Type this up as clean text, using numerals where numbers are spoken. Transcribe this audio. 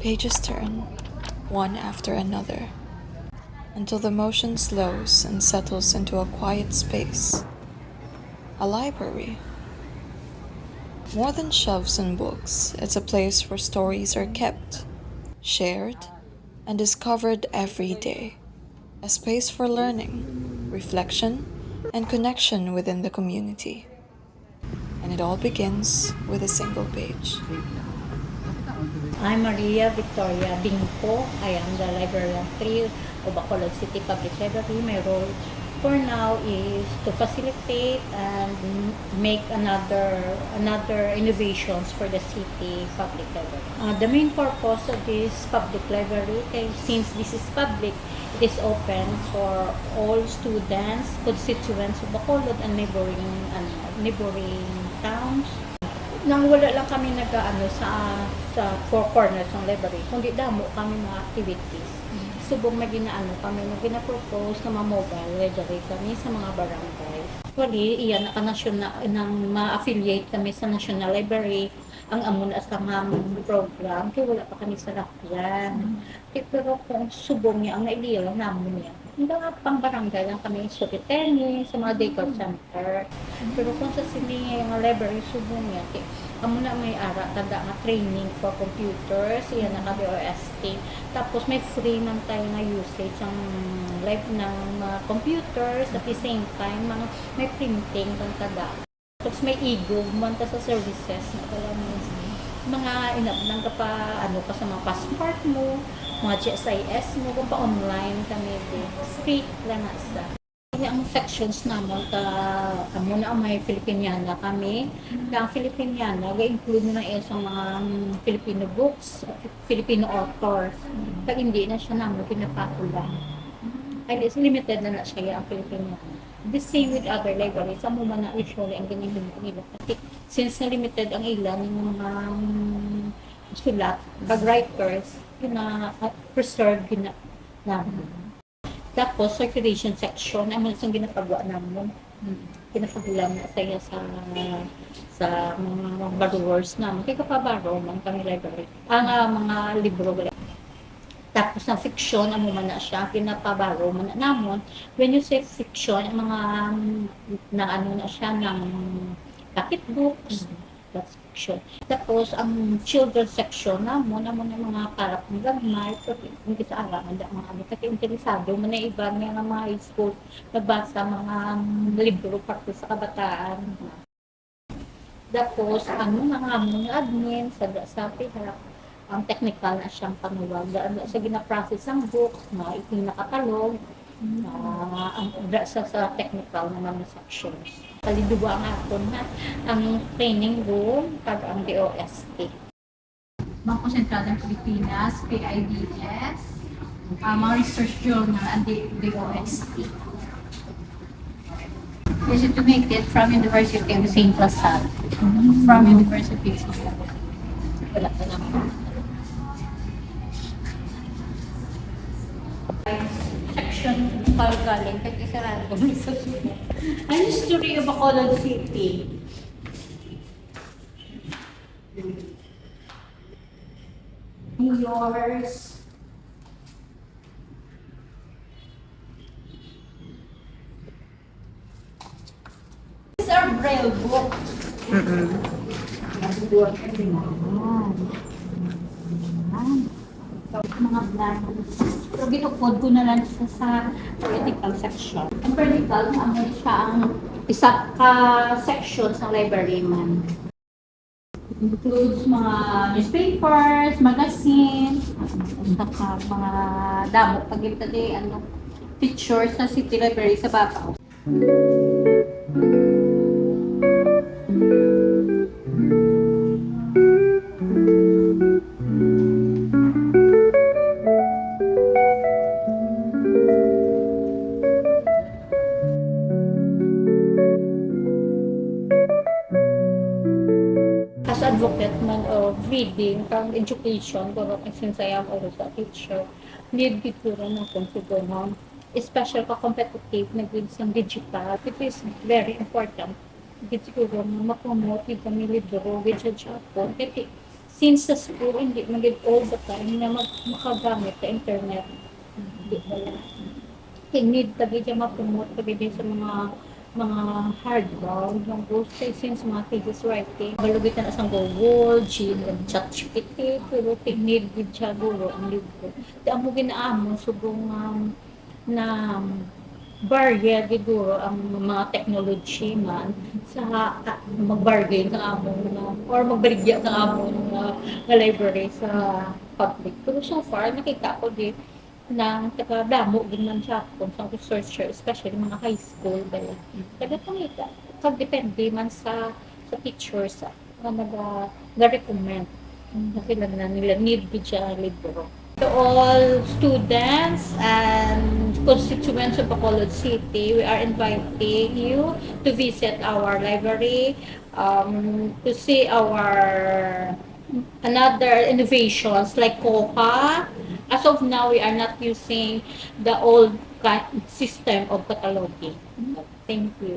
Pages turn, one after another, until the motion slows and settles into a quiet space. A library. More than shelves and books, it's a place where stories are kept, shared, and discovered every day. A space for learning, reflection, and connection within the community. And it all begins with a single page. I'm Maria Victoria Bingco. I am the librarian 3 of Bacolod City Public Library. My role for now is to facilitate and make another innovations for the city public library. The main purpose of this public library, since this is public, it is open for all students, constituents of Bacolod and neighboring towns. Nang wala lang kami sa four corners ng library, kundi damo kami mga activities. Subong may ginaano kami, may gina-propose na mobile library kami sa mga barangays. Actually, iyan nang ma-affiliate kami sa National Library, ang amon as program, kaya wala pa kami sa lakyan. Pero kung subong niya, ang nailiya lang namin niya. Hindi nga pang barangay lang kami sa tennis, sa mga daycare center. Pero kung sa sini nga library, subong niya, amo na may ara tada nga training for computers, iyan na kami OST. Tapos may free man tayo na usage ang live ng mga computers, at the same time may printing kang tada. Tapos may ego man ta sa services na pala mga inabnang ka pa pa sa mga passport mo, mga GSIS mo, kung pa online kami free lang sa ang sections naman muna ang may Filipiniana kami. Ang Filipiniana, ga-include na sa mga Filipino books, Filipino authors. Kaya hindi na siya naman pinapatulan. Kaya limited na siya ang Filipiniana. The same with other libraries. Amo man na usually ang ganyan nila. Since na limited ang ilan ng mga sulat, pag-writers, preserve namin. Tapos, circulation section, ang mga ginapagawa namin. Pinapagulang na sa mga borrowers namin. Kaya kapabaro man kami library. Ang mga libro. Tapos, ang fiction, ang mga na siya, pinapabaro man na namon. When you say fiction, ang mga na siya, ng pocket books, that's fiction. Tapos, ang children's section namon mga parap ng gamay, hindi sa araman, mga kasi interesado, man na iba mga high school, nagbasa mga libro para sa kabataan. Tapos, mga admin, sa pihak, ang technical na siyang panuwag. Sa gina-process ang book, ipinakatalog, sa technical na mga sections. Kaliduwa ang aton ang training room para ang DOST. Bangko Sentral ng Pilipinas, PIDS, mga research journal, and DOST. Is it to make it from University of St. Lasal? From University of St. Lasal. Wala pa naman. Section galing kasi sarado sa sulat. Ang history of Bacolod City. Yours. These are braille books. Mga blanks. Pero ginukod ko na lang siya sa vertical section. Ang vertical, siya ang isa ka section sa library man. Includes mga newspapers, magazines, saka mga damo pagkita pictures sa City Library sa Bapaw. As advocate man of reading, pang education, pero since I am also a teacher, need siguro na consider na special ka competitive na goods ng digital. It is very important. Siguro na mapromote yung kami libro, which at Japan. Kasi since sa school, hindi magig all the time na makagamit sa internet. Hindi wala. Need lagi dyan ma-promote lagi din sa mga hardbound yung post since mga thesis writing. Balugit na sa Google, chat GPT, pero need gid siya Google ang libro. Di amo ginaamon subong na barrier siguro ang mga technology man sa mag-bargain sa amon na or magbaligya sa amon nga library sa public. Pero so far nakita ko din na taga-damo din man siya kung sa researcher, especially mga high school dahil taga-pangita. Pag-depende man sa teachers na nag-recommend na sila na nila need ko siya libro. To all students and constituents of Bacolod City, we are inviting you to visit our library, to see our another innovations like COPA. As of now, we are not using the old system of cataloging. Thank you.